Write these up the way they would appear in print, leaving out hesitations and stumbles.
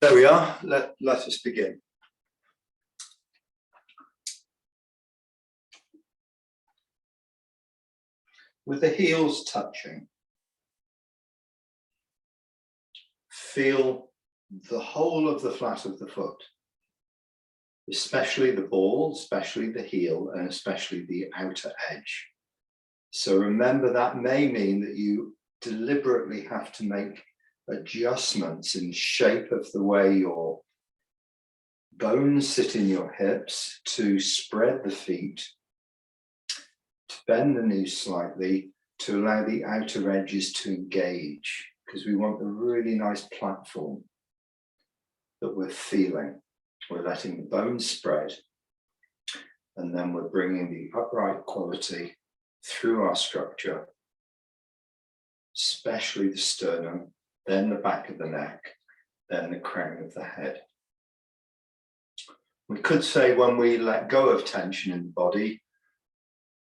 There we are. Let us begin. With the heels touching, feel the whole of the flat of the foot, especially the ball, especially the heel, and especially the outer edge. So remember, that may mean that you deliberately have to make adjustments in shape of the way your bones sit in your hips, to spread the feet, to bend the knees slightly, to allow the outer edges to engage, because we want a really nice platform that we're feeling. We're letting the bones spread, and then we're bringing the upright quality through our structure, especially the sternum, then the back of the neck, then the crown of the head. We could say when we let go of tension in the body,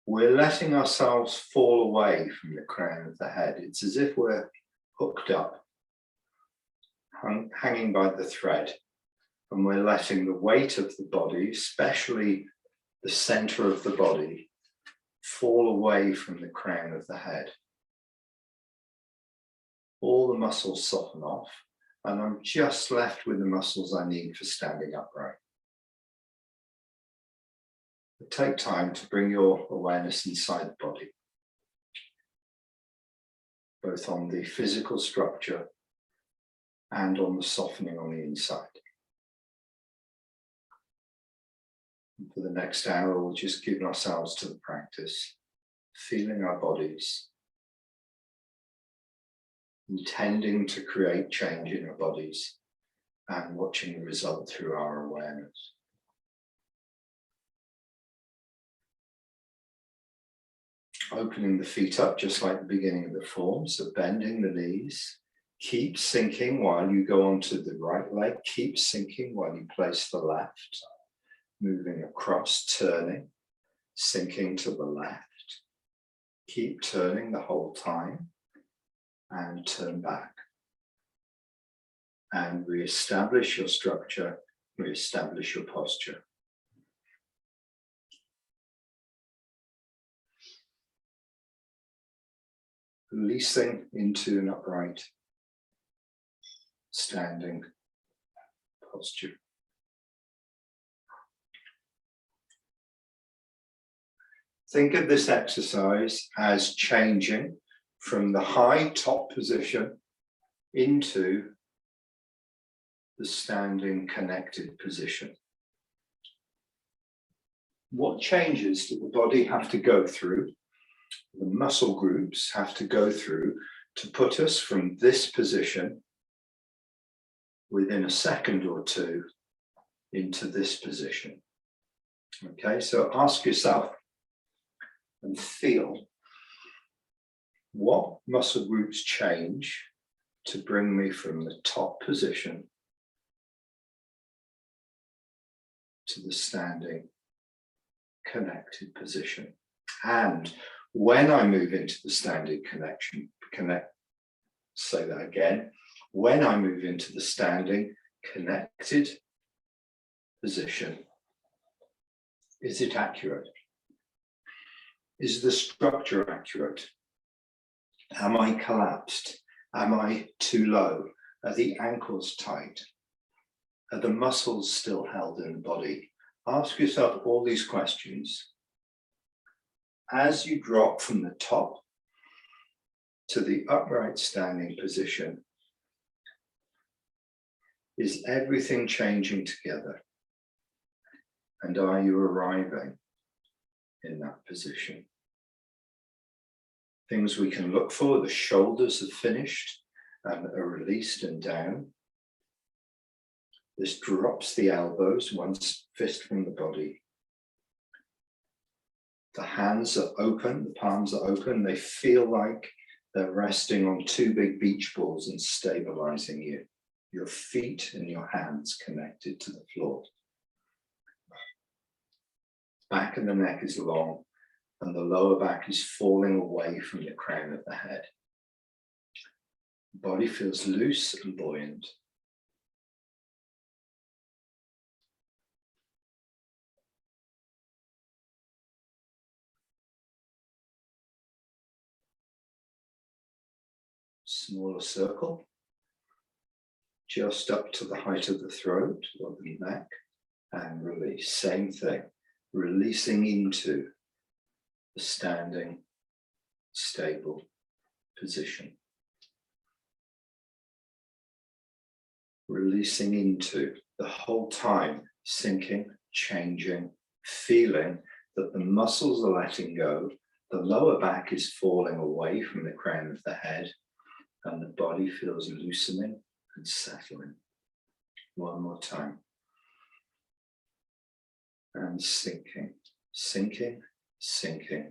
we're letting ourselves fall away from the crown of the head. It's as if we're hooked up, hanging by the thread, and we're letting the weight of the body, especially the center of the body, fall away from the crown of the head. All the muscles soften off, and I'm just left with the muscles I need for standing upright. Take time to bring your awareness inside the body, both on the physical structure and on the softening on the inside. And for the next hour, we'll just give ourselves to the practice, feeling our bodies, intending to create change in our bodies, and watching the result through our awareness. Opening the feet up just like the beginning of the form, so bending the knees. Keep sinking while you go onto the right leg. Keep sinking while you place the left. Moving across, turning, sinking to the left. Keep turning the whole time, and turn back. And re-establish your structure, re-establish your posture. Releasing into an upright, standing posture. Think of this exercise as changing from the high top position into the standing connected position. What changes do the body have to go through? The muscle groups have to go through to put us from this position within a second or two into this position. Okay, so ask yourself and feel, what muscle groups change to bring me from the top position to the standing connected position? And when I move into the standing say that again, when I move into the standing connected position, is it accurate? Is the structure accurate? Am I collapsed? Am I too low? Are the ankles tight? Are the muscles still held in the body? Ask yourself all these questions. As you drop from the top to the upright standing position, is everything changing together? And are you arriving in that position? Things we can look for: the shoulders have finished and are released and down. This drops the elbows, one fist from the body. The hands are open, the palms are open. They feel like they're resting on two big beach balls and stabilizing you. Your feet and your hands connected to the floor. Back of the neck is long, and the lower back is falling away from the crown of the head. The body feels loose and buoyant. smaller circle, just up to the height of the throat or the neck, and release. Same thing, releasing into the standing, stable position. Releasing into the whole time, sinking, changing, feeling that the muscles are letting go, the lower back is falling away from the crown of the head, and the body feels loosening and settling. One more time. And sinking, sinking, sinking,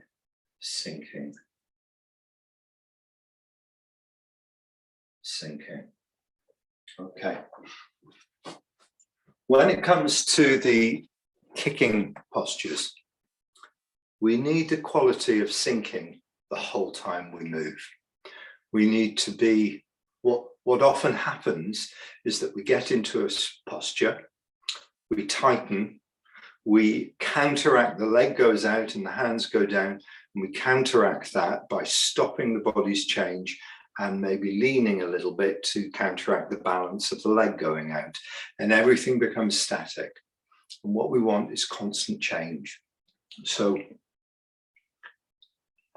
sinking, sinking. Okay. When it comes to the kicking postures, we need the quality of sinking the whole time we move. We need to be, what often happens is that we get into a posture, we tighten, we counteract, the leg goes out and the hands go down, and we counteract that by stopping the body's change and maybe leaning a little bit to counteract the balance of the leg going out, and everything becomes static. And what we want is constant change. So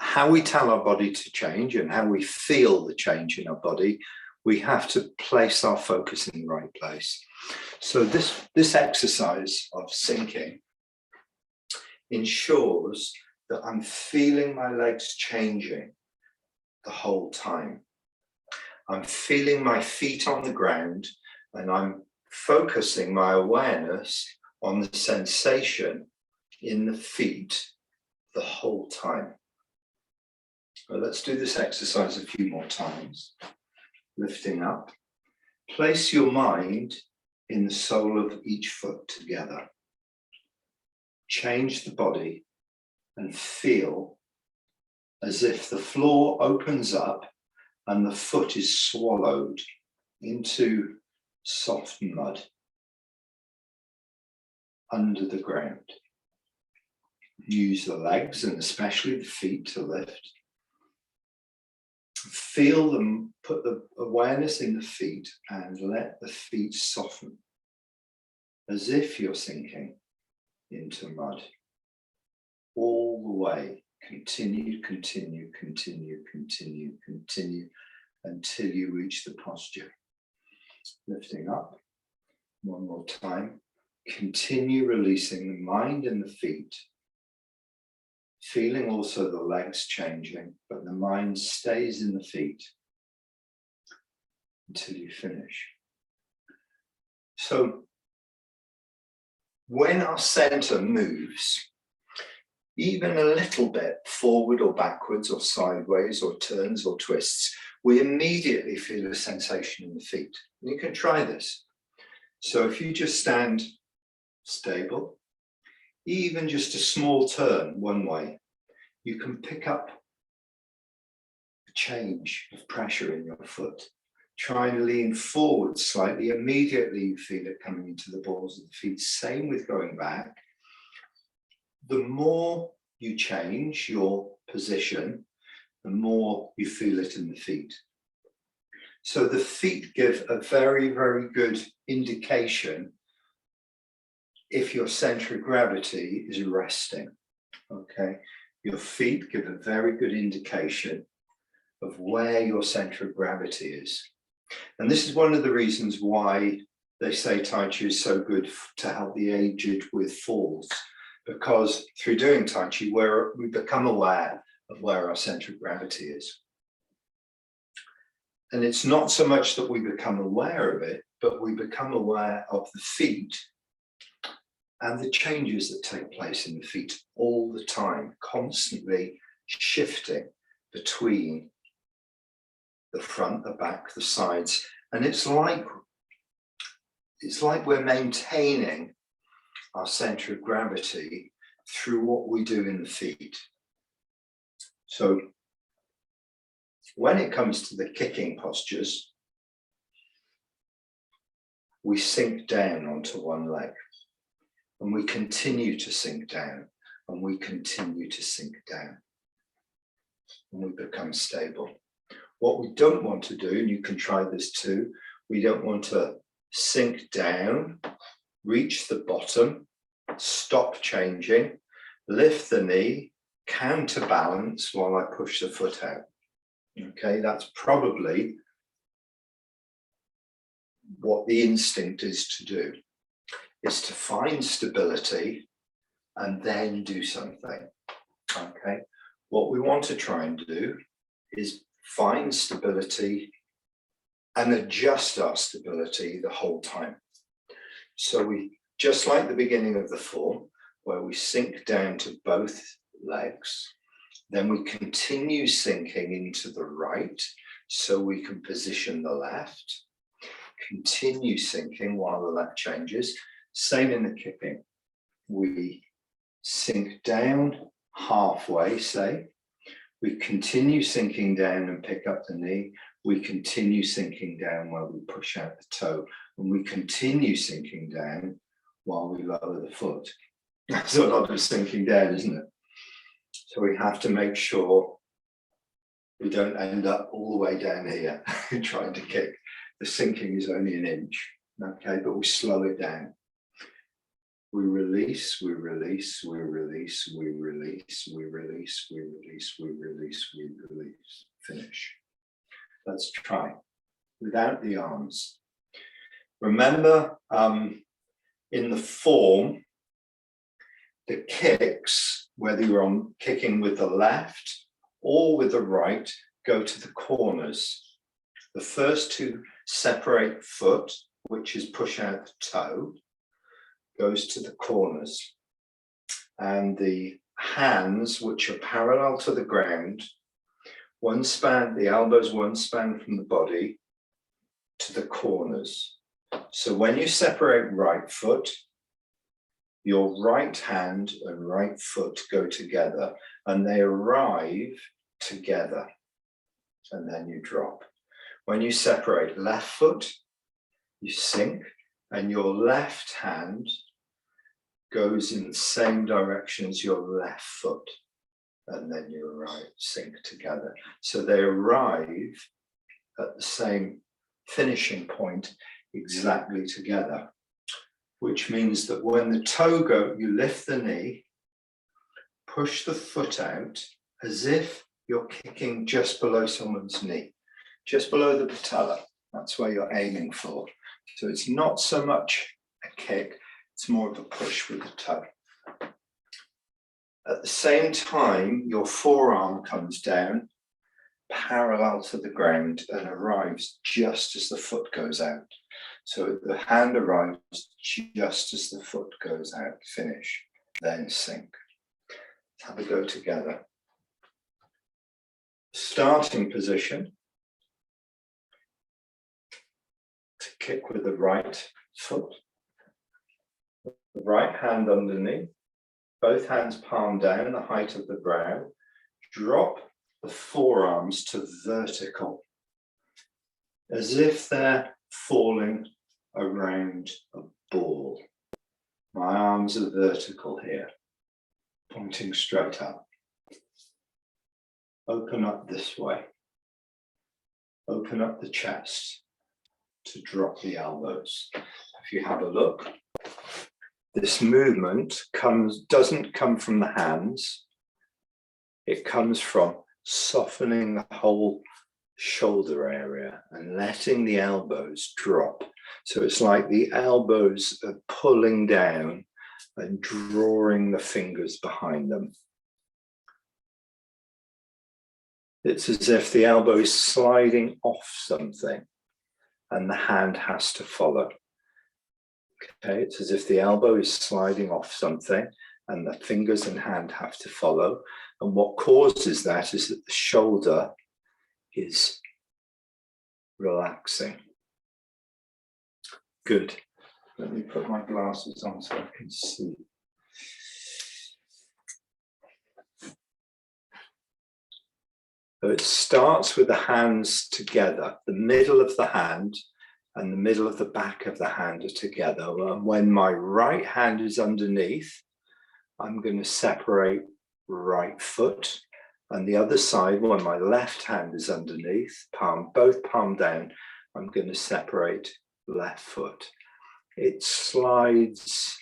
how we tell our body to change and how we feel the change in our body, we have to place our focus in the right place. So this exercise of sinking ensures that I'm feeling my legs changing the whole time. I'm feeling my feet on the ground, and I'm focusing my awareness on the sensation in the feet the whole time. Well, let's do this exercise a few more times. Lifting up. Place your mind in the sole of each foot together. Change the body and feel as if the floor opens up and the foot is swallowed into soft mud under the ground. Use the legs and especially the feet to lift. Feel them, put the awareness in the feet and let the feet soften as if you're sinking into mud. All the way. Continue, continue, continue, continue, continue until you reach the posture. Lifting up. One more time. Continue releasing the mind and the feet. Feeling also the legs changing, but the mind stays in the feet until you finish. So when our center moves, even a little bit forward or backwards or sideways or turns or twists, we immediately feel a sensation in the feet. And you can try this. So if you just stand stable, even just a small turn one way, you can pick up a change of pressure in your foot. Try and lean forward slightly. Immediately you feel it coming into the balls of the feet. Same with going back. The more you change your position, the more you feel it in the feet. So the feet give a very, very good indication if your center of gravity is resting. Okay, your feet give a very good indication of where your center of gravity is. And this is one of the reasons why they say Taiji is so good to help the aged with falls, because through doing Taiji, we become aware of where our center of gravity is. And it's not so much that we become aware of it, but we become aware of the feet and the changes that take place in the feet all the time, constantly shifting between the front, the back, the sides. And it's like we're maintaining our center of gravity through what we do in the feet. So when it comes to the kicking postures, we sink down onto one leg and we continue to sink down and we continue to sink down and we become stable. What we don't want to do, and you can try this too, we don't want to sink down, reach the bottom, stop changing, lift the knee, counterbalance while I push the foot out. Okay, that's probably what the instinct is to do, is to find stability and then do something. Okay, what we want to try and do is find stability and adjust our stability the whole time. So we, just like the beginning of the form, where we sink down to both legs, then we continue sinking into the right so we can position the left, continue sinking while the left changes. Same in the kicking. We sink down halfway, say, we continue sinking down and pick up the knee, we continue sinking down while we push out the toe, and we continue sinking down while we lower the foot. That's a lot of sinking down, isn't it? So we have to make sure we don't end up all the way down here trying to kick. The sinking is only an inch, okay, but we slow it down. We release, we release, we release, we release, we release, we release, we release, we release. Finish. Let's try without the arms. Remember, in the form, the kicks, whether you're on kicking with the left or with the right, go to the corners. The first two separate foot, which is push out the toe, goes to the corners. And the hands, which are parallel to the ground, one span, the elbows one span from the body to the corners. So when you separate right foot, your right hand and right foot go together and they arrive together, and then you drop. When you separate left foot, you sink and your left hand goes in the same direction as your left foot, and then you arrive, sink together. So they arrive at the same finishing point exactly together, which means that when the toe goes, you lift the knee, push the foot out as if you're kicking just below someone's knee, just below the patella. That's where you're aiming for. So it's not so much a kick, it's more of a push with the toe. At the same time, your forearm comes down parallel to the ground and arrives just as the foot goes out. So the hand arrives just as the foot goes out. Finish, then sink. Let's have a go together. Starting position. To kick with the right foot. The right hand underneath. Both hands palm down, the height of the brow. Drop the forearms to vertical, as if they're falling around a ball. My arms are vertical here, pointing straight up. Open up this way. Open up the chest to drop the elbows. If you have a look, this movement doesn't come from the hands. It comes from softening the whole shoulder area and letting the elbows drop. So it's like the elbows are pulling down and drawing the fingers behind them. It's as if the elbow is sliding off something and the hand has to follow. Okay, it's as if the elbow is sliding off something and the fingers and hand have to follow. And what causes that is that the shoulder is relaxing. Good. Let me put my glasses on so I can see. So it starts with the hands together. The middle of the hand and the middle of the back of the hand are together. And when my right hand is underneath, I'm going to separate right foot And the other side, when my left hand is underneath, both palm down, I'm going to separate left foot. It slides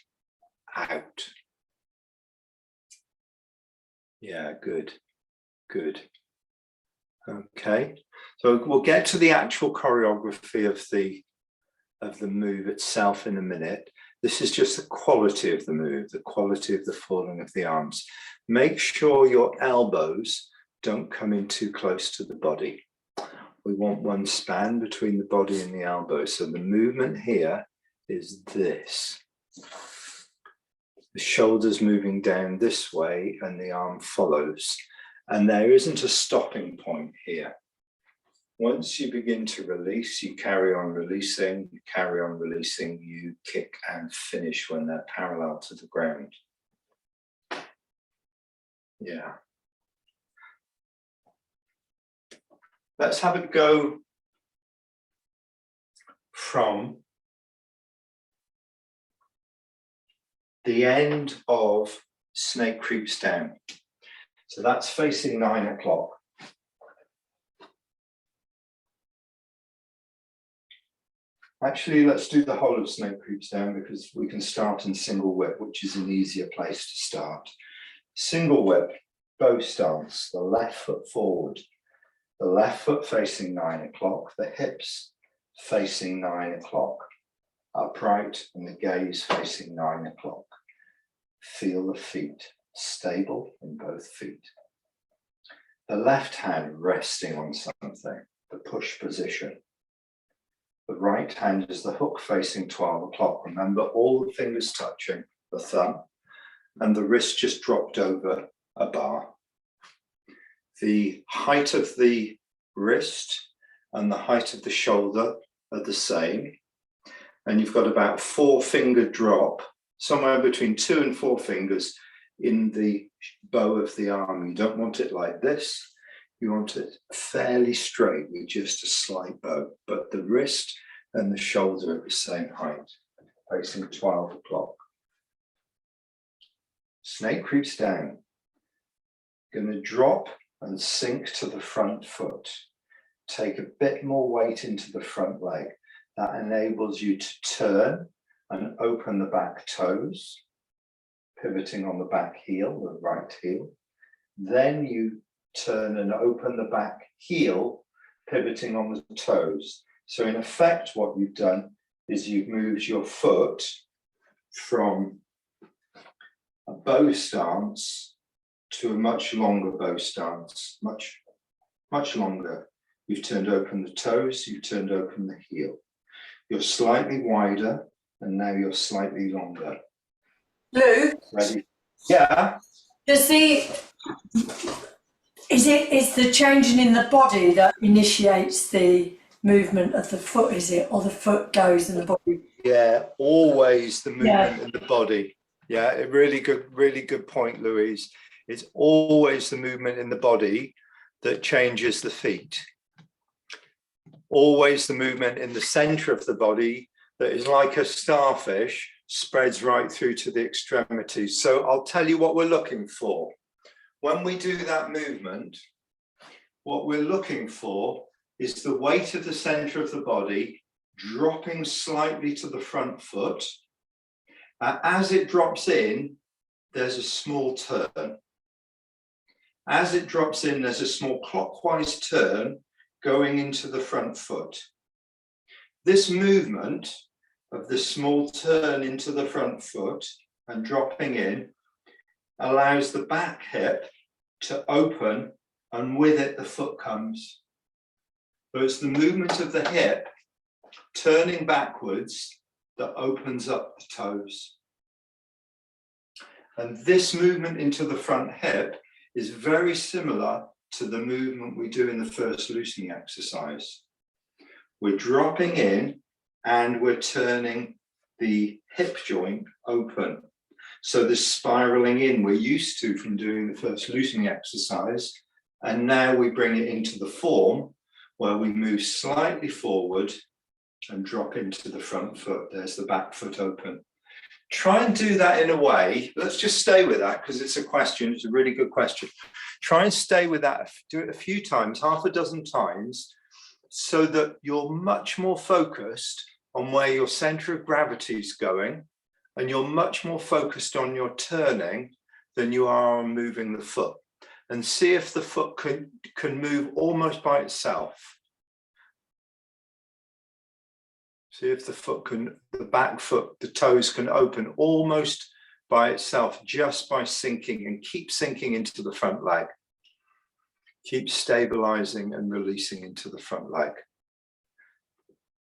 out. Yeah, good, good. Okay, so we'll get to the actual choreography of the move itself in a minute. This is just the quality of the move, the quality of the falling of the arms. Make sure your elbows don't come in too close to the body. We want one span between the body and the elbow. So the movement here is this. The shoulders moving down this way and the arm follows. And there isn't a stopping point here. Once you begin to release, you carry on releasing, you kick and finish when they're parallel to the ground. Yeah. Let's have a go from the end of snake creeps down. So that's facing 9 o'clock. Actually, let's do the whole of snake creeps down because we can start in single whip, which is an easier place to start. Single whip, bow stance, the left foot forward, the left foot facing 9 o'clock, the hips facing 9 o'clock, upright and the gaze facing 9 o'clock. Feel the feet stable in both feet. The left hand resting on something, the push position. The right hand is the hook facing 12 o'clock. Remember, all the fingers touching the thumb and the wrist just dropped over a bar. The height of the wrist and the height of the shoulder are the same. And you've got about 4-finger drop, somewhere between 2 and 4 fingers in the bow of the arm. You don't want it like this. You want it fairly straight with just a slight bow, but the wrist and the shoulder are the same height, facing 12 o'clock. Snake creeps down. Going to drop and sink to the front foot. Take a bit more weight into the front leg. That enables you to turn and open the back toes, pivoting on the back heel, the right heel. Then you turn and open the back heel, pivoting on the toes. So in effect, what you've done is you've moved your foot from a bow stance to a much longer bow stance, much longer. You've turned open the toes, you've turned open the heel. You're slightly wider, and now you're slightly longer. Lou? Ready? Yeah. Is the changing in the body that initiates the movement of the foot, is it? Or the foot goes and the body? Yeah, always the movement in the body. Yeah, a really good point, Louise. It's always the movement in the body that changes the feet. Always the movement in the center of the body that is like a starfish, spreads right through to the extremities. So I'll tell you what we're looking for. When we do that movement, what we're looking for is the weight of the center of the body dropping slightly to the front foot. As it drops in, there's a small turn. As it drops in, there's a small clockwise turn going into the front foot. This movement of the small turn into the front foot and dropping in allows the back hip to open, and with it the foot comes. So it's the movement of the hip turning backwards that opens up the toes. And this movement into the front hip is very similar to the movement we do in the first loosening exercise. We're dropping in and we're turning the hip joint open. So this spiraling in we're used to from doing the first loosening exercise, and now we bring it into the form where we move slightly forward and drop into the front foot. There's the back foot open. Try and do that in a way. Let's just stay with that because it's a question. It's a really good question. Try and stay with that. Do it a few times, half a dozen times, so that you're much more focused on where your center of gravity is going, and you're much more focused on your turning than you are on moving the foot. And see if the foot can move almost by itself. See if the foot can, the back foot, the toes can open almost by itself, just by sinking, and keep sinking into the front leg. Keep stabilizing and releasing into the front leg.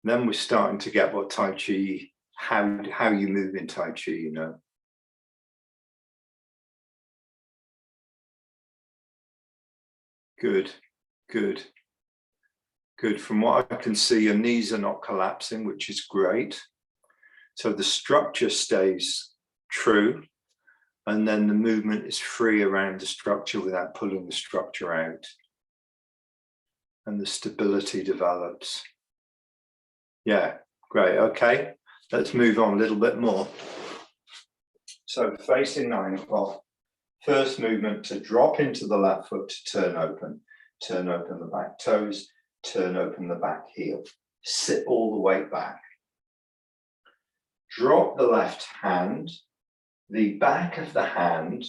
And then we're starting to get what Tai Chi, how you move in Tai Chi, you know. Good, good. Good. From what I can see, your knees are not collapsing, which is great. So the structure stays true, and then the movement is free around the structure without pulling the structure out. And the stability develops. Yeah, great. Okay, let's move on a little bit more. So facing 9 o'clock, first movement to drop into the left foot to turn open the back toes, turn open the back heel, sit all the way back. Drop the left hand, the back of the hand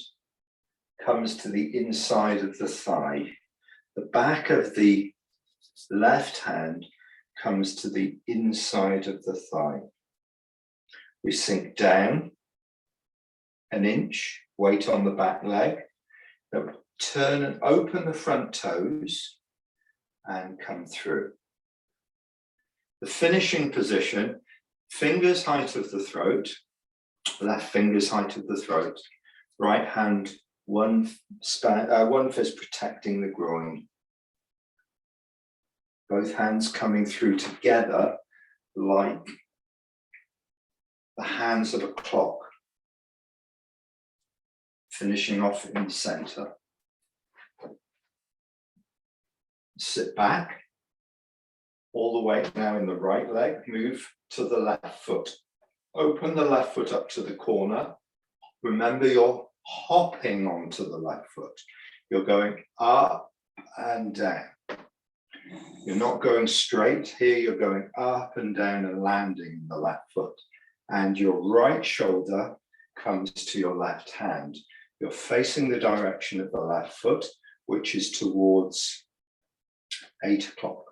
comes to the inside of the thigh. The back of the left hand comes to the inside of the thigh. We sink down an inch, weight on the back leg, turn and open the front toes and come through. The finishing position, fingers height of the throat, left fingers height of the throat, right hand, one fist protecting the groin. Both hands coming through together like the hands of a clock. Finishing off in the center. Sit back, all the way now in the right leg, move to the left foot. Open the left foot up to the corner. Remember, you're hopping onto the left foot. You're going up and down. You're not going straight here, you're going up and down and landing in the left foot. And your right shoulder comes to your left hand. You're facing the direction of the left foot, which is towards 8 o'clock.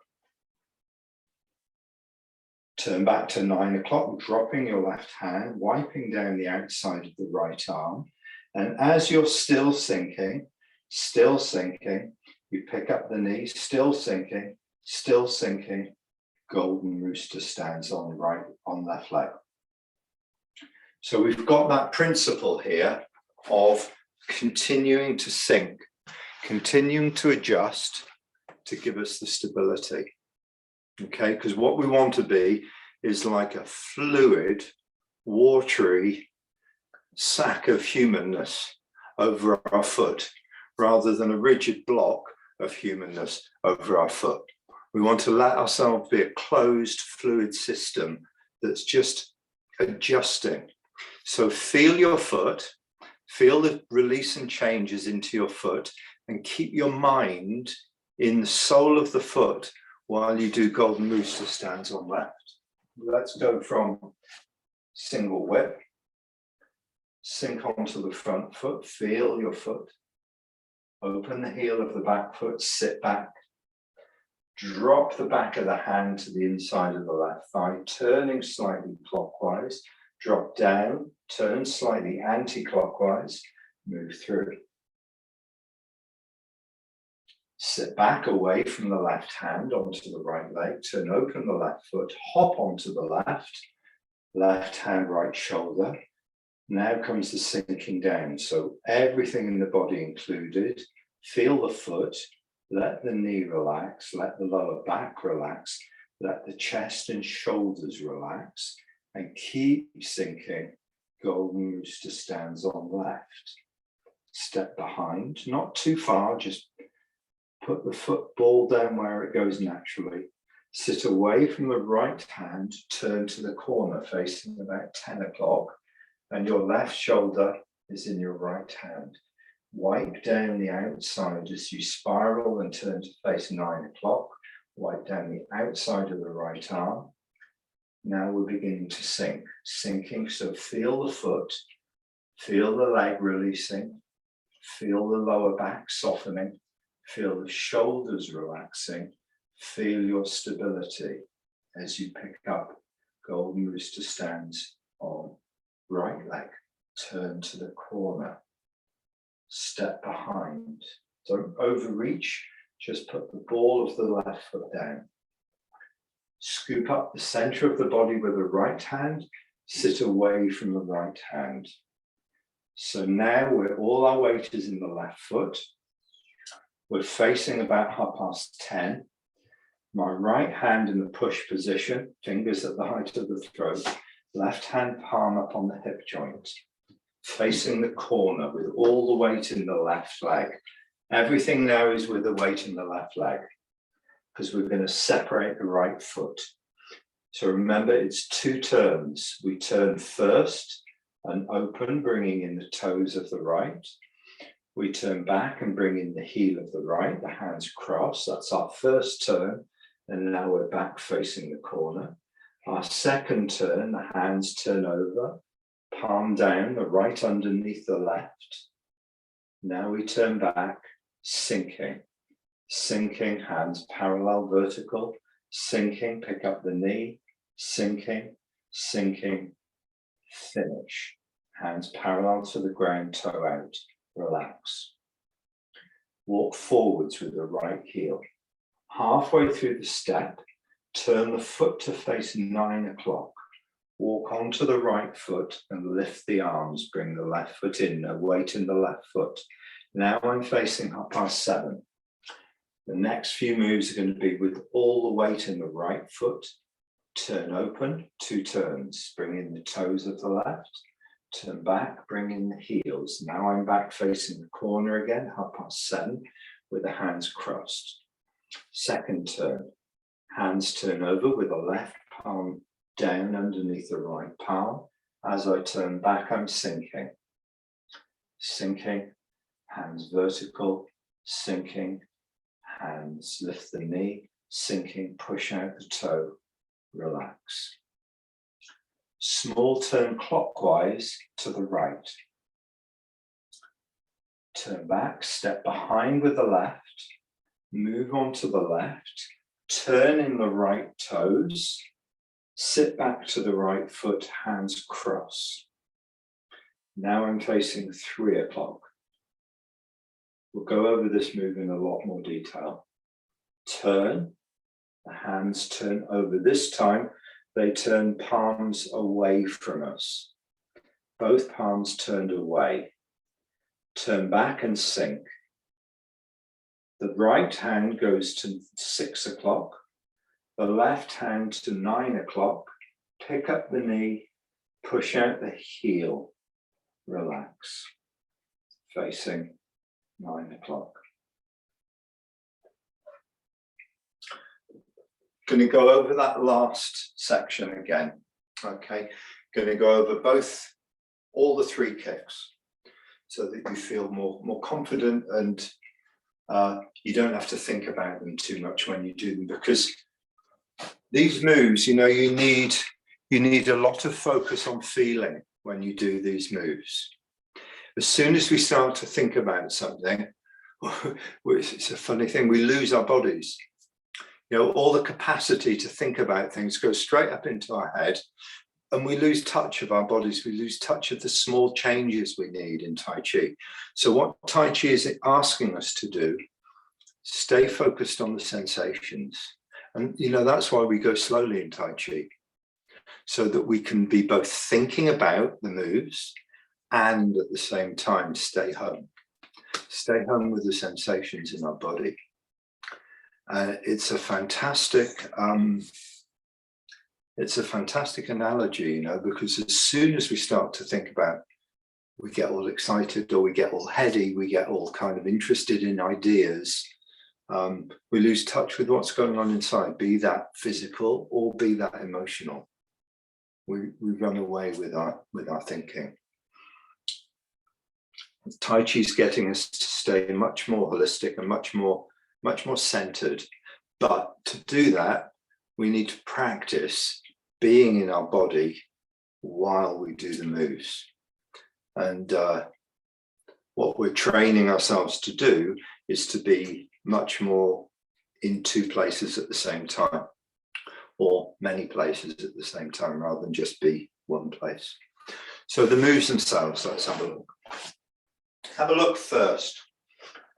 Turn back to 9 o'clock, dropping your left hand, wiping down the outside of the right arm. And as you're still sinking, you pick up the knee, still sinking, golden rooster stands on left leg. So we've got that principle here of continuing to sink, continuing to adjust to give us the stability. Okay, because what we want to be is like a fluid, watery sack of humanness over our foot, rather than a rigid block of humanness over our foot. We want to let ourselves be a closed fluid system that's just adjusting. So feel your foot, feel the release and changes into your foot, and keep your mind in the sole of the foot while you do golden rooster stands on left. Let's go from single whip, sink onto the front foot, feel your foot, open the heel of the back foot, sit back, drop the back of the hand to the inside of the left thigh, turning slightly clockwise, drop down, turn slightly anti-clockwise, move through. Sit back away from the left hand onto the right leg, turn open the left foot, hop onto the left hand, right shoulder. Now comes the sinking down. So everything in the body included, feel the foot, let the knee relax, let the lower back relax, let the chest and shoulders relax, and keep sinking. Golden rooster stands on left. Step behind, not too far, just put the football down where it goes naturally. Sit away from the right hand, turn to the corner facing about 10 o'clock. and your left shoulder is in your right hand. Wipe down the outside as you spiral and turn to face 9 o'clock. Wipe down the outside of the right arm. Now we're beginning to sink, sinking. So feel the foot, feel the leg releasing, feel the lower back softening, feel the shoulders relaxing, feel your stability as you pick up golden rooster stance on right leg. Turn to the corner. Step behind. Don't overreach, just put the ball of the left foot down. Scoop up the center of the body with the right hand, sit away from the right hand. So now all our weight is in the left foot. We're facing about 10:30. My right hand in the push position, fingers at the height of the throat, left hand palm up on the hip joint. Facing the corner with all the weight in the left leg. Everything now is with the weight in the left leg because we're going to separate the right foot. So remember, it's 2 turns. We turn first and open, bringing in the toes of the right. We turn back and bring in the heel of the right, the hands cross. That's our first turn. And now we're back facing the corner. Our second turn, the hands turn over. Palm down, the right underneath the left. Now we turn back, sinking. Sinking, hands parallel, vertical. Sinking, pick up the knee. Sinking, sinking, finish. Hands parallel to the ground, toe out. Relax. Walk forwards with the right heel. Halfway through the step, turn the foot to face 9 o'clock. Walk onto the right foot and lift the arms. Bring the left foot in, no weight in the left foot. Now I'm facing 7:30. The next few moves are going to be with all the weight in the right foot. Turn open, 2 turns. Bring in the toes of the left. Turn back, bring in the heels. Now I'm back facing the corner again, 7:30, with the hands crossed. Second turn. Hands turn over with the left palm down underneath the right palm. As I turn back, I'm sinking. Sinking, hands vertical, sinking, hands lift the knee, sinking, push out the toe, relax. Small turn clockwise to the right. Turn back, step behind with the left, move on to the left, turn in the right toes, sit back to the right foot, hands cross. Now I'm facing 3 o'clock. We'll go over this move in a lot more detail. Turn, the hands turn over. This time, they turn palms away from us. Both palms turned away. Turn back and sink. The right hand goes to 6 o'clock. The left hand to 9 o'clock. Pick up the knee, push out the heel, relax. Facing 9 o'clock. Going to go over that last section again. Okay, going to go over all the 3 kicks so that you feel more confident and you don't have to think about them too much when you do them, because these moves, you need a lot of focus on feeling when you do these moves. As soon as we start to think about something, it's a funny thing, we lose our bodies. All the capacity to think about things goes straight up into our head, and we lose touch of our bodies. We lose touch of the small changes we need in Tai Chi. So what Tai Chi is asking us to do, stay focused on the sensations. And that's why we go slowly in Tai Chi, so that we can be both thinking about the moves and at the same time stay home with the sensations in our body. It's a fantastic analogy, because as soon as we start to think about, we get all excited or we get all heady, we get all kind of interested in ideas, we lose touch with what's going on inside, be that physical or be that emotional. we run away with our thinking. Tai Chi is getting us to stay much more holistic and much more centered. But to do that, we need to practice being in our body while we do the moves. And what we're training ourselves to do is to be much more in two places at the same time, or many places at the same time, rather than just be one place. So the moves themselves, let's have a look. Have a look first.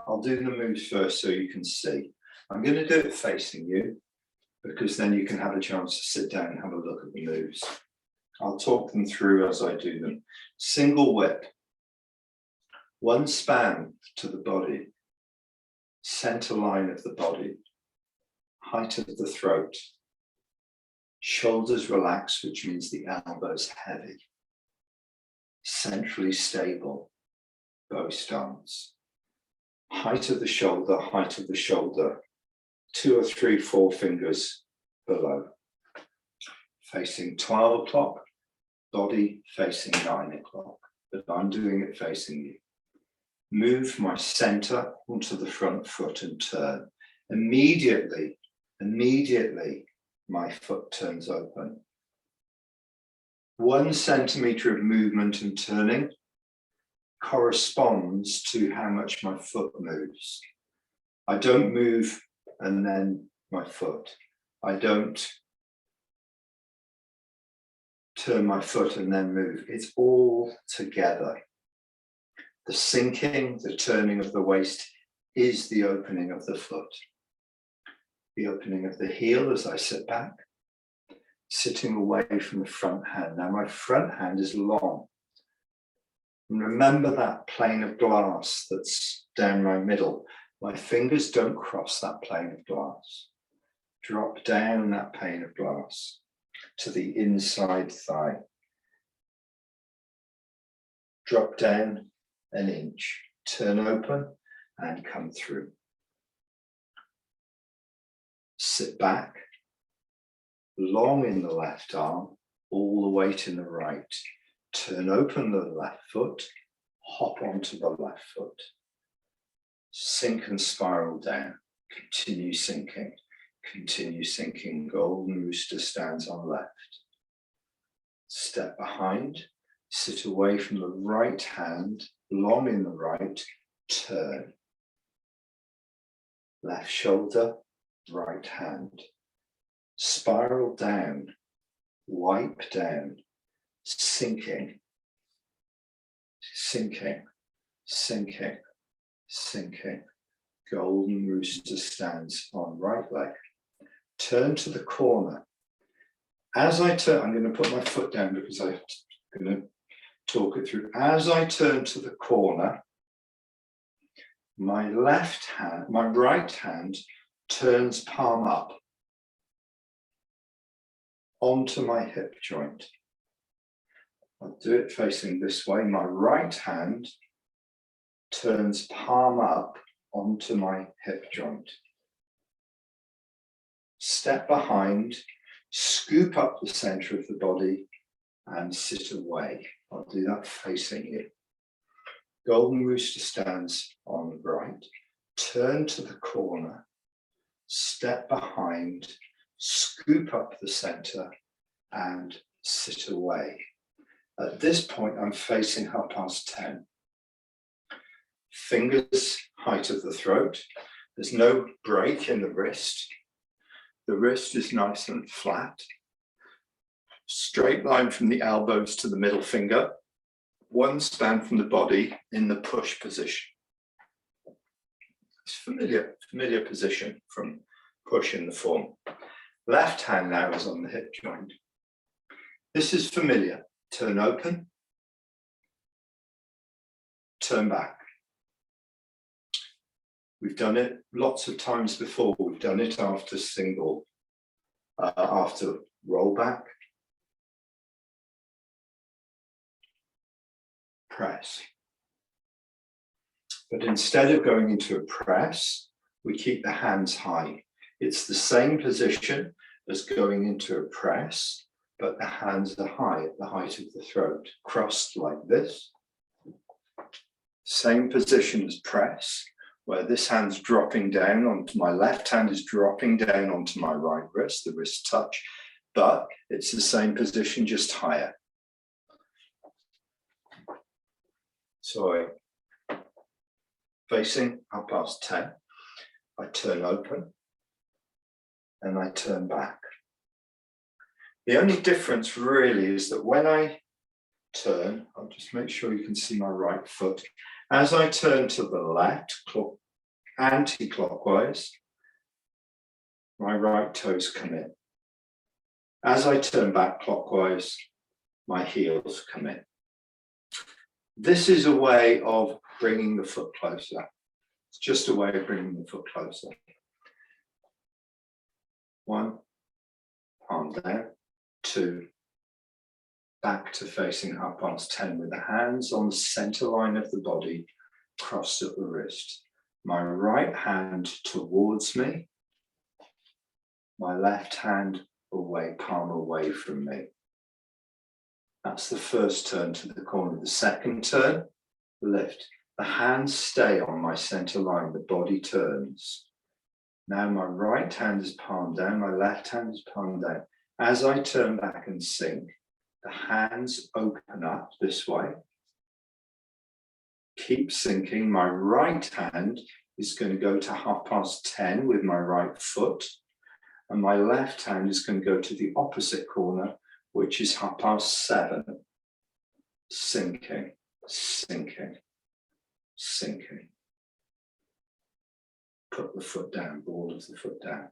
I'll do the moves first so you can see. I'm going to do it facing you, because then you can have a chance to sit down and have a look at the moves. I'll talk them through as I do them. Single whip. One span to the body. Center line of the body. Height of the throat. Shoulders relaxed, which means the elbows heavy. Centrally stable. Bow stance. Height of the shoulder, 2 or 3, 4 fingers below. Facing 12 o'clock, body facing 9 o'clock, but I'm doing it facing you. Move my center onto the front foot and turn. Immediately, my foot turns open. 1 centimeter of movement and turning corresponds to how much my foot moves. I don't move and then my foot. I don't turn my foot and then move. It's all together. The sinking, the turning of the waist is the opening of the foot. The opening of the heel as I sit back, sitting away from the front hand. Now my front hand is long. And remember that plane of glass that's down my middle. My fingers don't cross that plane of glass. Drop down that pane of glass to the inside thigh. Drop down an inch, turn open and come through. Sit back, long in the left arm, all the weight in the right. Turn open the left foot, hop onto the left foot. Sink and spiral down, continue sinking, golden rooster stands on left. Step behind, sit away from the right hand, long in the right, turn. Left shoulder, right hand. Spiral down, wipe down, sinking, golden rooster stands on right leg. Turn to the corner. As I turn, I'm going to put my foot down because I'm going to talk it through. As I turn to the corner, my right hand turns palm up onto my hip joint. I'll do it facing this way. My right hand turns palm up onto my hip joint. Step behind, scoop up the center of the body and sit away. I'll do that facing you. Golden rooster stands on the right. Turn to the corner, step behind, scoop up the center and sit away. At this point, I'm facing 10:30. Fingers height of the throat. There's no break in the wrist. The wrist is nice and flat. Straight line from the elbows to the middle finger. 1 span from the body in the push position. It's familiar position from push in the form. Left hand now is on the hip joint. This is familiar. Turn open, turn back. We've done it lots of times before. We've done it after single, after roll back, press. But instead of going into a press, we keep the hands high. It's the same position as going into a press, but the hands are high at the height of the throat, crossed like this. Same position as press, where this hand's dropping down onto my left hand is dropping down onto my right wrist, the wrist touch, but it's the same position, just higher. So facing up past 10, I turn open and I turn back. The only difference really is that when I turn, I'll just make sure you can see my right foot. As I turn to the left, anti-clockwise, my right toes come in. As I turn back clockwise, my heels come in. This is a way of bringing the foot closer. It's just a way of bringing the foot closer. 1, palm down, 2, back to facing up past 10 with the hands on the center line of the body, crossed at the wrist. My right hand towards me, my left hand away, palm away from me. That's the first turn to the corner. The second turn, lift. The hands stay on my center line, the body turns. Now my right hand is palm down, my left hand is palm down. As I turn back and sink, the hands open up this way. Keep sinking. My right hand is going to go to 10:30 with my right foot, and my left hand is going to go to the opposite corner, which is 7:30. Sinking, sinking, sinking. Put the foot down, ball of the foot down.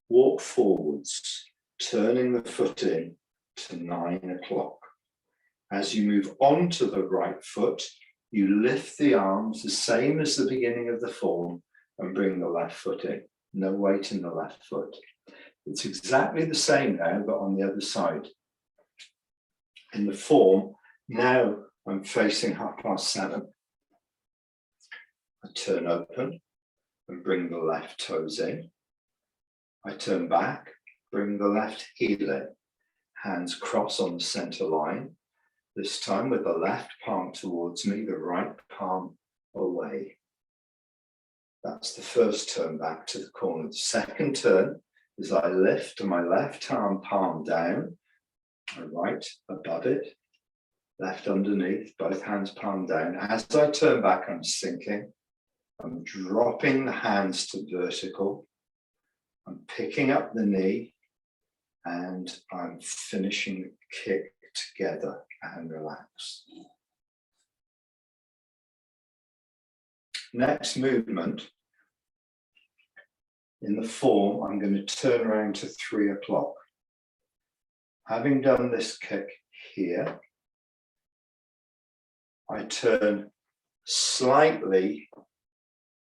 Walk forwards, turning the foot in to 9 o'clock. As you move on to the right foot, you lift the arms the same as the beginning of the form and bring the left foot in. No weight in the left foot. It's exactly the same now, but on the other side. In the form, now I'm facing 7:30. I turn open and bring the left toes in. I turn back, bring the left heel in. Hands cross on the center line. This time with the left palm towards me, the right palm away. That's the first turn back to the corner. The second turn is I lift my left arm palm down, my right above it, left underneath, both hands palm down. As I turn back, I'm sinking. I'm dropping the hands to vertical. I'm picking up the knee and I'm finishing the kick together and relax. Next movement, in the form, I'm going to turn around to 3 o'clock. Having done this kick here, I turn slightly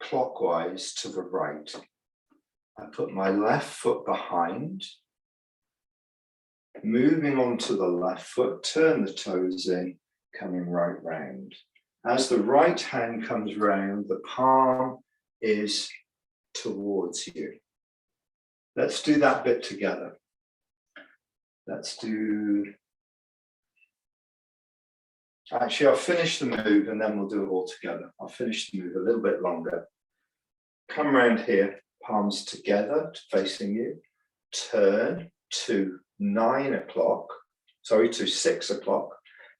clockwise to the right. I put my left foot behind, moving on to the left foot, turn the toes in, coming right round. As the right hand comes round, the palm is towards you. Let's do that bit together. Actually, I'll finish the move and then we'll do it all together. I'll finish the move a little bit longer. Come round here, palms together, facing you. Turn to 9 o'clock, to 6 o'clock.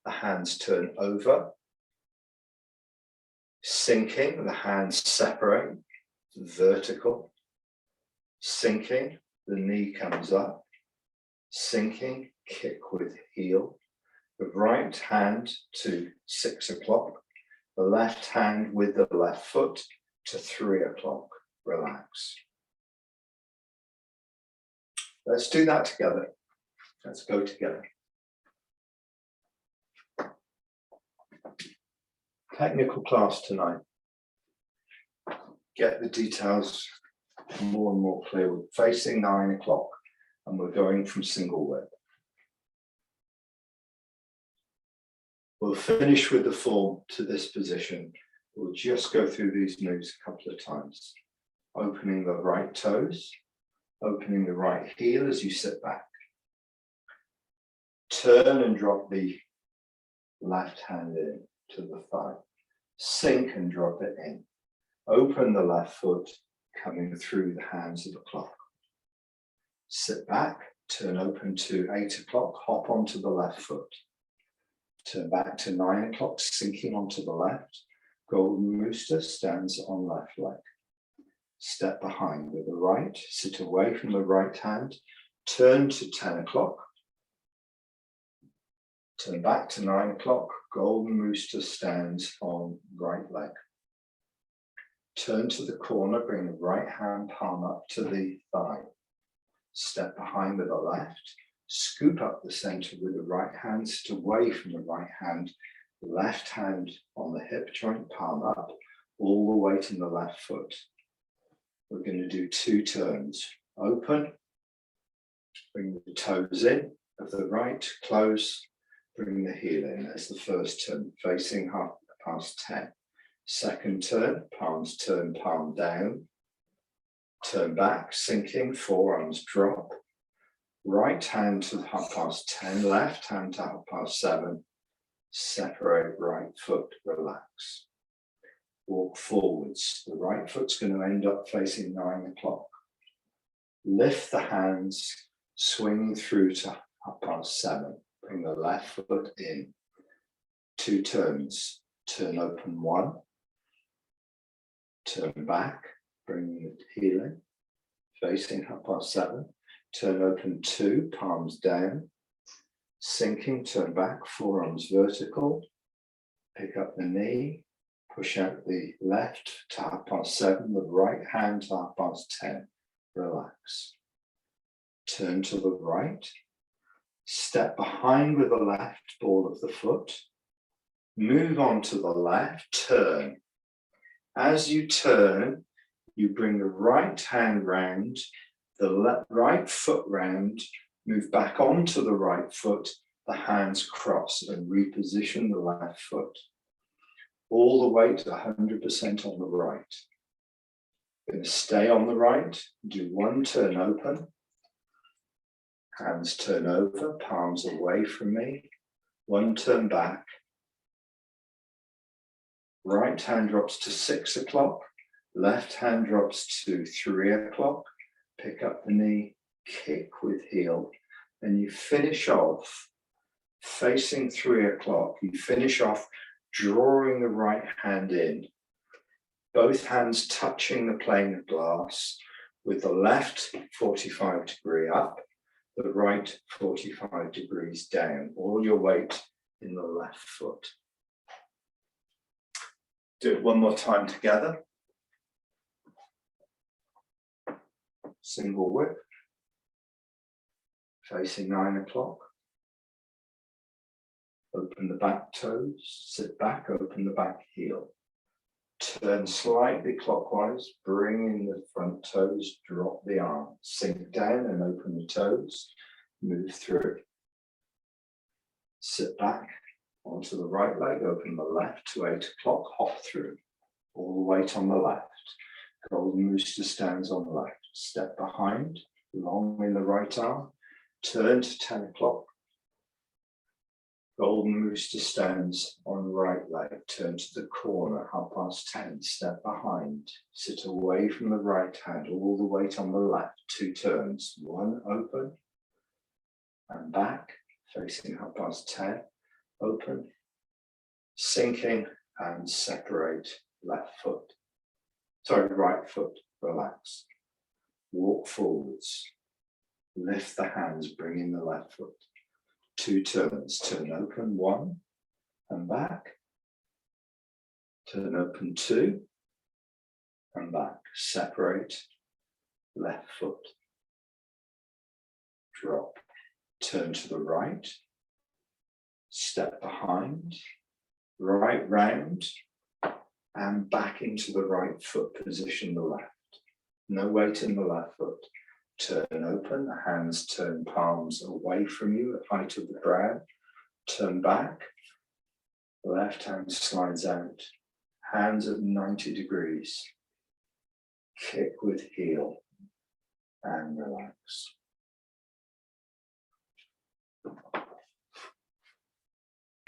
The hands turn over. Sinking, the hands separate, vertical. Sinking, the knee comes up. Sinking, kick with heel. The right hand to 6 o'clock. The left hand with the left foot to 3 o'clock. Relax. Let's do that together. Let's go together. Technical class tonight. Get the details more and more clear. We're facing 9 o'clock and we're going from single whip. We'll finish with the form to this position. We'll just go through these moves a couple of times. Opening the right toes, opening the right heel as you sit back. Turn and drop the left hand in to the thigh. Sink and drop it in. Open the left foot, coming through the hands of the clock. Sit back, turn open to 8 o'clock, hop onto the left foot. Turn back to 9 o'clock, sinking onto the left. Golden rooster stands on left leg. Step behind with the right, sit away from the right hand, turn to 10 o'clock. Turn back to 9 o'clock, golden rooster stands on right leg. Turn to the corner, bring the right hand palm up to the thigh. Step behind with the left, scoop up the center with the right hand, sit away from the right hand, left hand on the hip joint, palm up, all the weight in the left foot. We're going to do 2 turns. Open, bring the toes in of the right, close, bring the heel in. That's the first turn, facing half past 10. Second turn, palms turn, palm down. Turn back, sinking, forearms drop. Right hand to 10:30, left hand to 7:30. Separate right foot, relax. Walk forwards. The right foot's going to end up facing 9 o'clock. Lift the hands, swing through to 7:30. Bring the left foot in. 2 turns. Turn open 1. Turn back, bring the heel in. Facing 7:30. Turn open 2, palms down. Sinking, turn back, forearms vertical. Pick up the knee. Push out the left to 7:30, the right hand to 10:30. Relax. Turn to the right. Step behind with the left ball of the foot. Move on to the left, turn. As you turn, you bring the right hand round, the right foot round, move back onto the right foot, the hands cross and reposition the left foot. All the weight 100% on the right. Going to stay on the right, do 1 turn open. Hands turn over, palms away from me. 1 turn back. Right hand drops to 6 o'clock. Left hand drops to 3 o'clock. Pick up the knee, kick with heel. And you finish off facing 3 o'clock. You finish off drawing the right hand in. Both hands touching the plane of glass with the left 45 degree up, the right 45 degrees down. All your weight in the left foot. Do it one more time together. Single whip. Facing 9 o'clock. Open the back toes, sit back, open the back heel. Turn slightly clockwise, bring in the front toes, drop the arm. Sink down and open the toes, move through. Sit back onto the right leg, open the left to 8 o'clock, hop through. All the weight on the left. Golden rooster stands on the left. Step behind, long in the right arm. Turn to 10 o'clock. Golden rooster stands on right leg. Turn to the corner, 10:30. Step behind. Sit away from the right hand, all the weight on the left. 2 turns. 1 open and back, facing 10:30. Open, sinking and separate left foot. Sorry, right foot, relax. Walk forwards. Lift the hands, bring in the left foot. 2 turns, turn open 1 and back. Turn open 2 and back. Separate left foot. Drop. Turn to the right. Step behind. Right round and back into the right foot. Position the left. No weight in the left foot. Turn open, the hands turn palms away from you at height of the brow. Turn back, left hand slides out, hands at 90 degrees. Kick with heel and relax.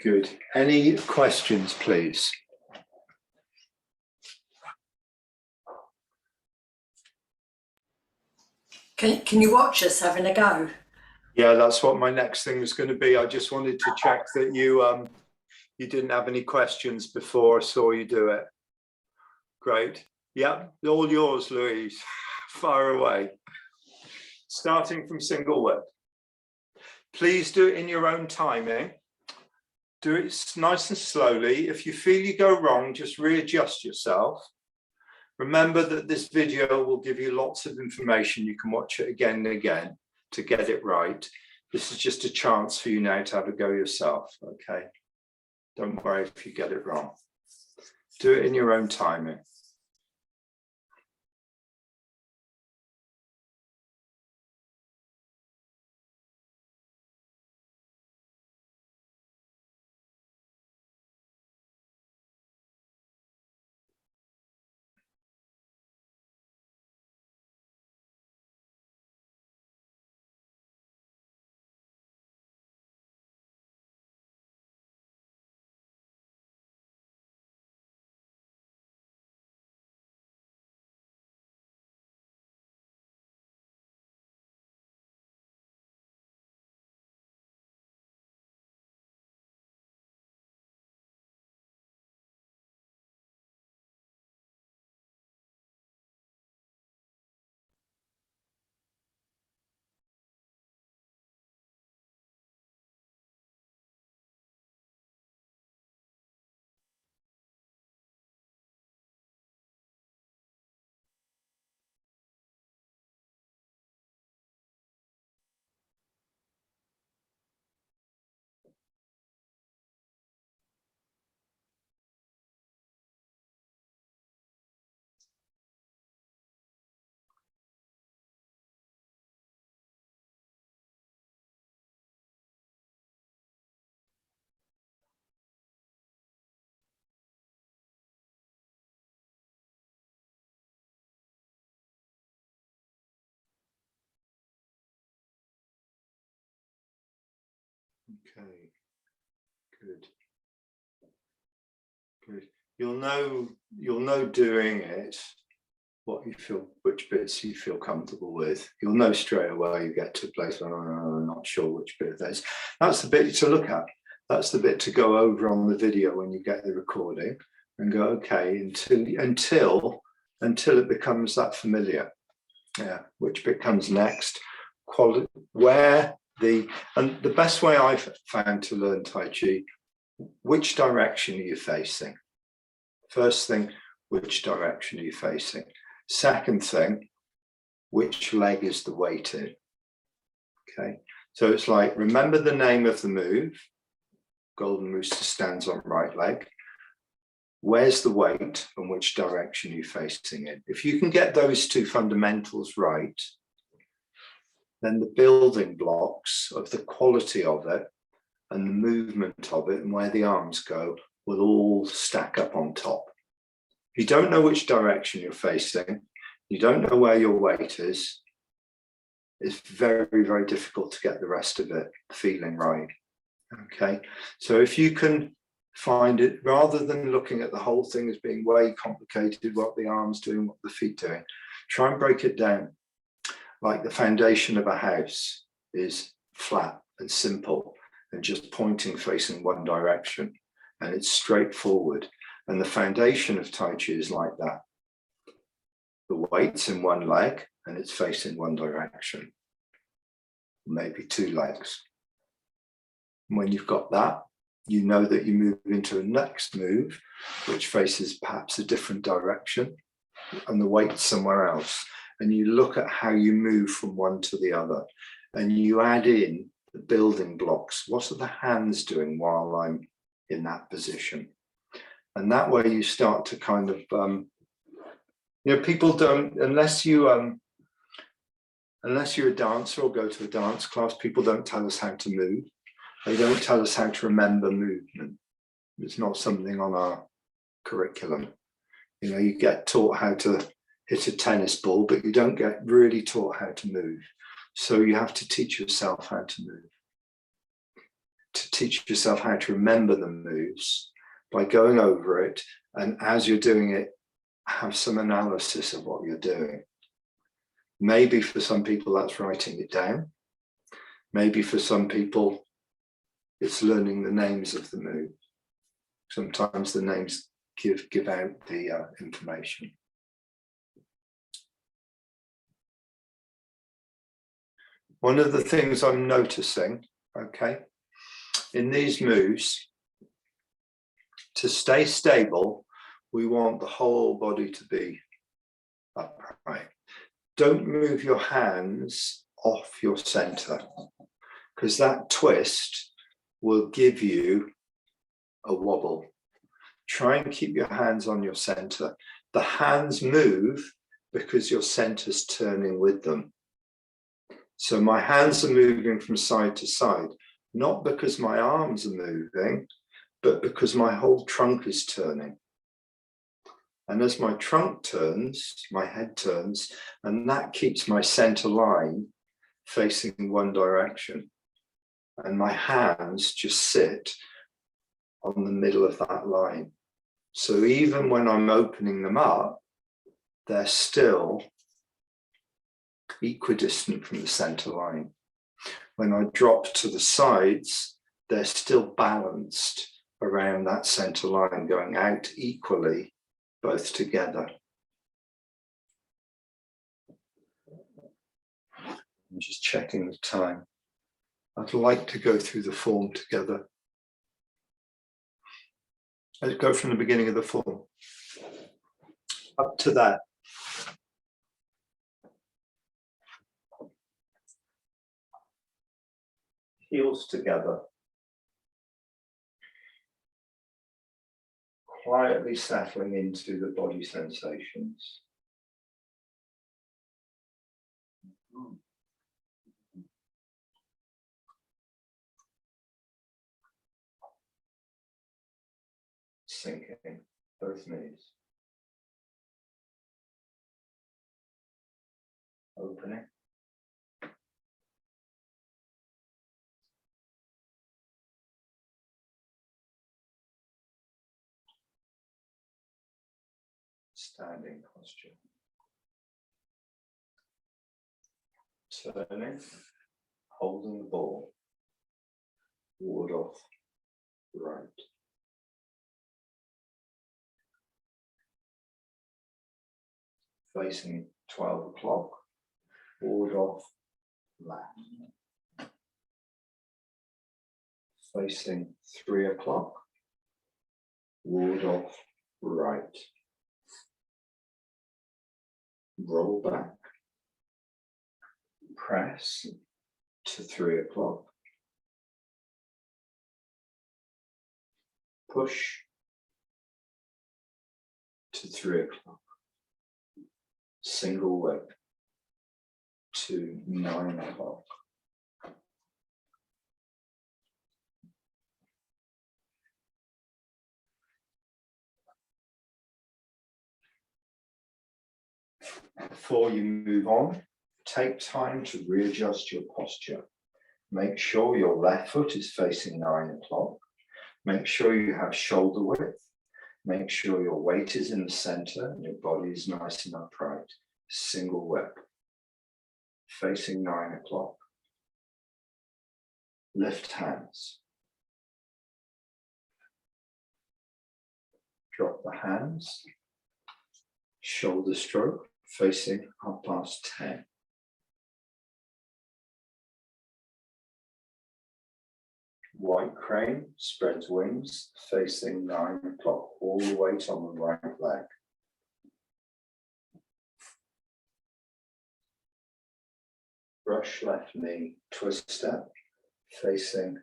Good. Any questions, please? Can you watch us having a go? Yeah, that's what my next thing was going to be. I just wanted to check that you didn't have any questions before I saw you do it. Great. Yeah, all yours, Louise. Fire away. Starting from single word. Please do it in your own timing. Do it nice and slowly. If you feel you go wrong, just readjust yourself. Remember that this video will give you lots of information. You can watch it again and again to get it right. This is just a chance for you now to have a go yourself, okay? Don't worry if you get it wrong. Do it in your own timing. Okay, good. Good. You'll know doing it what you feel, which bits you feel comfortable with. You'll know straight away. You get to a place where I'm not sure which bit of that is. That's the bit to look at. That's the bit to go over on the video when you get the recording and go, okay, until it becomes that familiar. Yeah, which bit comes next? Quality, and the best way I've found to learn Tai Chi, which direction are you facing? First thing, which direction are you facing? Second thing, which leg is the weight in? Okay, so it's like, remember the name of the move. Golden Rooster stands on right leg. Where's the weight and which direction are you facing in? If you can get those two fundamentals right, then the building blocks of the quality of it and the movement of it and where the arms go will all stack up on top. If you don't know which direction you're facing, you don't know where your weight is, it's very, very difficult to get the rest of it feeling right. Okay, so if you can find it, rather than looking at the whole thing as being way complicated, what the arms doing, what the feet doing, try and break it down. Like the foundation of a house is flat and simple and just pointing facing one direction, and it's straightforward. And the foundation of Tai Chi is like that. The weight's in one leg and it's facing one direction, maybe two legs. And when you've got that, you know that you move into a next move, which faces perhaps a different direction, and the weight's somewhere else. And you look at how you move from one to the other, and you add in the building blocks. What are the hands doing while I'm in that position? And that way you start to kind of, people don't, unless you're a dancer or go to a dance class, people don't tell us how to move. They don't tell us how to remember movement. It's not something on our curriculum. You get taught how to hit a tennis ball, but you don't get really taught how to move. So you have to teach yourself how to move. to teach yourself how to remember the moves by going over it, and as you're doing it, have some analysis of what you're doing. Maybe for some people that's writing it down. Maybe for some people it's learning the names of the move. Sometimes the names give out the information. One of the things I'm noticing, okay, in these moves, to stay stable, we want the whole body to be upright. Don't move your hands off your center, because that twist will give you a wobble. Try and keep your hands on your center. The hands move because your center's turning with them. So my hands are moving from side to side, not because my arms are moving, but because my whole trunk is turning. And as my trunk turns, my head turns, and that keeps my center line facing one direction. And my hands just sit on the middle of that line. So even when I'm opening them up, they're still equidistant from the center line. When I drop to the sides, they're still balanced around that center line, going out equally, both together. I'm just checking the time. I'd like to go through the form together. Let's go from the beginning of the form up to that. Heels together. Quietly settling into the body sensations. Sinking, both knees. Opening. Standing posture. Turning, holding the ball. Ward off, right. Facing 12 o'clock, ward off, left. Facing 3 o'clock, ward off, right. Roll back, press to 3 o'clock, push to 3 o'clock, single leg to 9 o'clock. Before you move on, take time to readjust your posture. Make sure your left foot is facing 9 o'clock. Make sure you have shoulder width. Make sure your weight is in the center and your body is nice and upright. Single leg, facing 9 o'clock. Lift hands. Drop the hands. Shoulder stroke, facing 10:30. White crane, spreads wings, facing 9 o'clock, all the weight on the right leg. Brush left knee, twist step, facing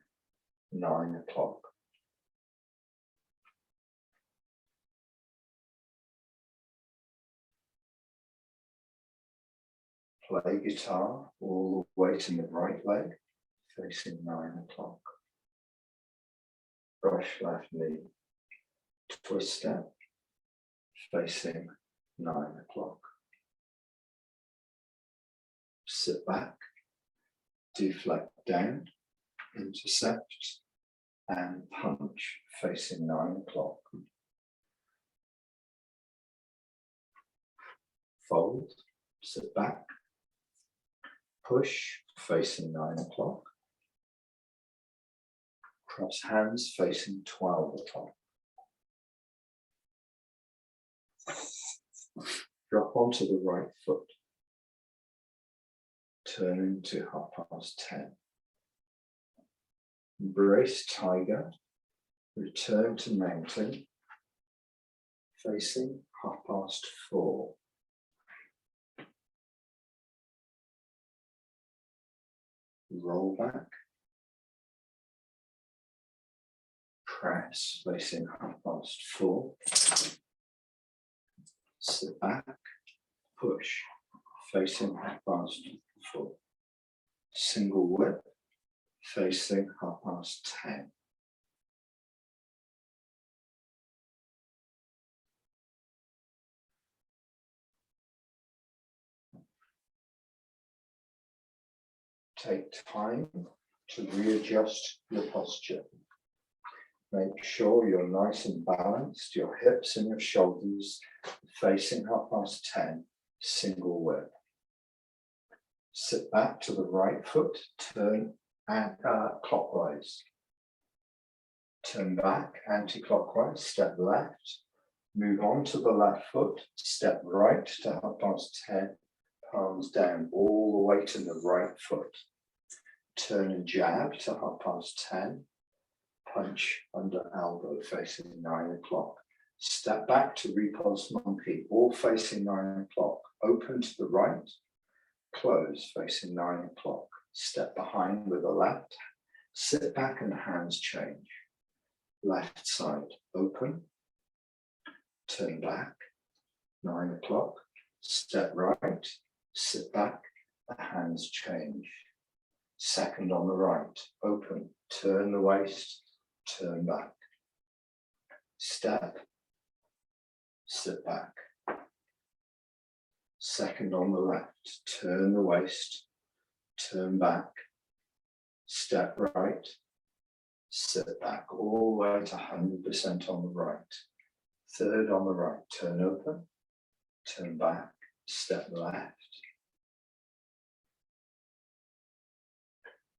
9 o'clock. Play guitar, all the weight in the right leg, facing 9 o'clock. Brush left knee, twist step, facing 9 o'clock. Sit back, deflect down, intercept, and punch facing 9 o'clock. Fold, sit back, push facing 9 o'clock. Cross hands facing 12 o'clock. Drop onto the right foot. Turn into 10:30. Embrace tiger. Return to mountain. Facing 4:30. Roll back. Press facing 4:30. Sit back. Push facing 4:30. Single whip facing 10:30. Take time to readjust your posture. Make sure you're nice and balanced, your hips and your shoulders facing 10:30, single whip. Sit back to the right foot, turn clockwise. Turn back anti-clockwise, step left. Move on to the left foot, step right to 10:30, palms down all the way to the right foot. Turn and jab to 10:30. Punch under elbow facing 9 o'clock. Step back to repulse monkey, all facing 9 o'clock. Open to the right, close facing 9 o'clock. Step behind with the left. Sit back and hands change. Left side, open. Turn back, 9 o'clock. Step right, sit back, the hands change. Second on the right, open. Turn the waist, turn back. Step, sit back. Second on the left, turn the waist, turn back. Step right, sit back all the way to 100% on the right. Third on the right, turn open, turn back, step left.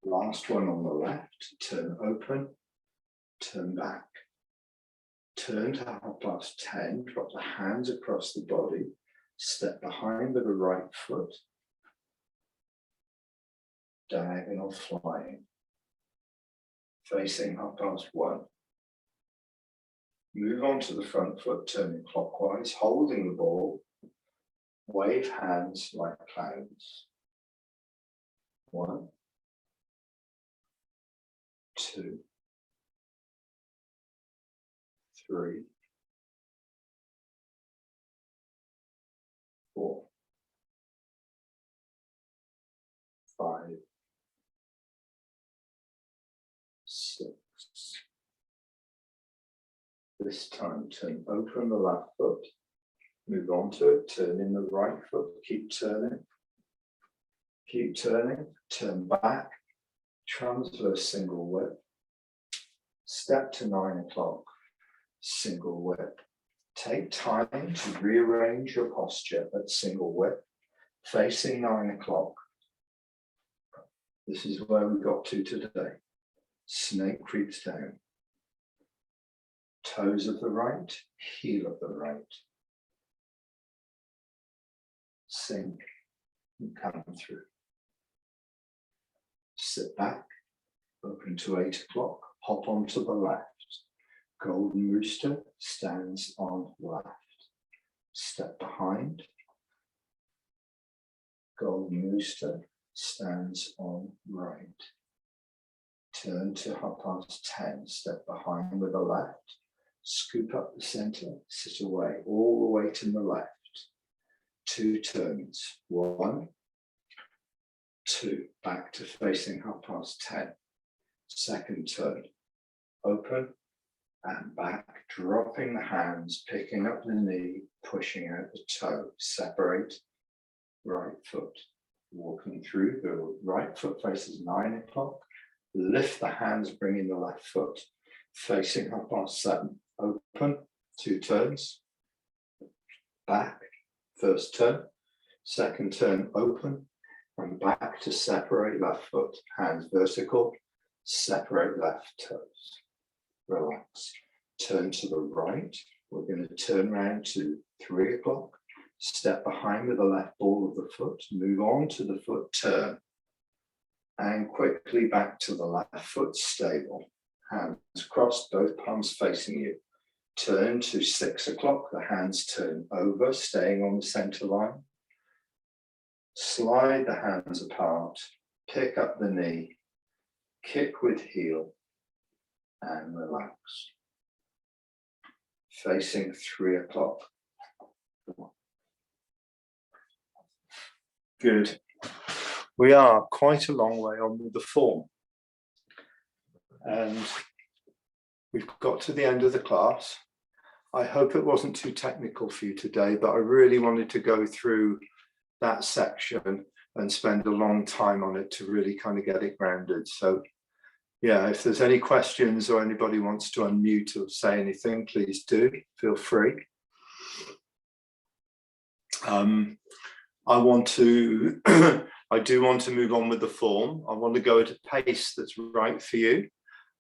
Last one on the left, turn open, turn back. Turn to 10:30, drop the hands across the body, step behind with the right foot, diagonal flying, facing 1:30. Move on to the front foot, turning clockwise, holding the ball, wave hands like clouds. 1, 2, 3, 4, 5, 6. This time, turn open the left foot, move on to it, turn in the right foot, keep turning, turn back, transverse single whip, step to 9 o'clock, single whip. Take time to rearrange your posture at single whip, facing 9 o'clock. This is where we got to today. Snake creeps down. Toes of the right, heel of the right. Sink and come through. Sit back, open to 8 o'clock, hop onto the left. Golden rooster stands on left. Step behind. Golden rooster stands on right. Turn to 10:30, step behind with the left. Scoop up the center, sit away, all the way to the left. 2 turns, 1, 2, back to facing 10:30. Second turn, open and back, dropping the hands, picking up the knee, pushing out the toe, separate right foot. Walking through, the right foot faces 9 o'clock, lift the hands, bring in the left foot. facing 7:30, open, 2 turns, back, first turn, second turn, open, and back to separate left foot, hands vertical, separate left toes, relax, turn to the right, we're going to turn around to 3 o'clock, step behind with the left ball of the foot, move on to the foot turn, and quickly back to the left foot stable, hands crossed, both palms facing you, turn to 6 o'clock, the hands turn over, staying on the center line, slide the hands apart, pick up the knee, kick with heel, and relax. Facing 3 o'clock. Good. We are quite a long way on with the form. And we've got to the end of the class. I hope it wasn't too technical for you today, but I really wanted to go through that section and spend a long time on it to really kind of get it grounded. So yeah, if there's any questions or anybody wants to unmute or say anything, please do, feel free. I do want to move on with the form. I want to go at a pace that's right for you.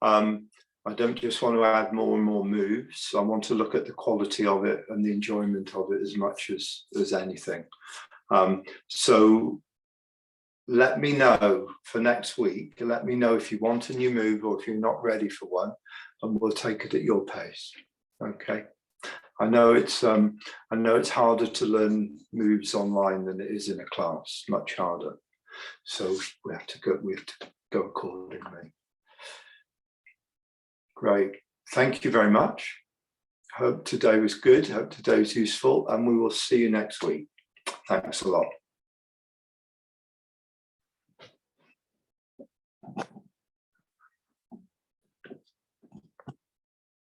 I don't just want to add more and more moves. I want to look at the quality of it and the enjoyment of it as much as anything. So let me know for next week. Let me know if you want a new move or if you're not ready for one, and we'll take it at your pace. Okay. I know it's harder to learn moves online than it is in a class, much harder. So we have to go accordingly. Great. Thank you very much. Hope today was good. Hope today was useful, and we will see you next week. Thanks a lot.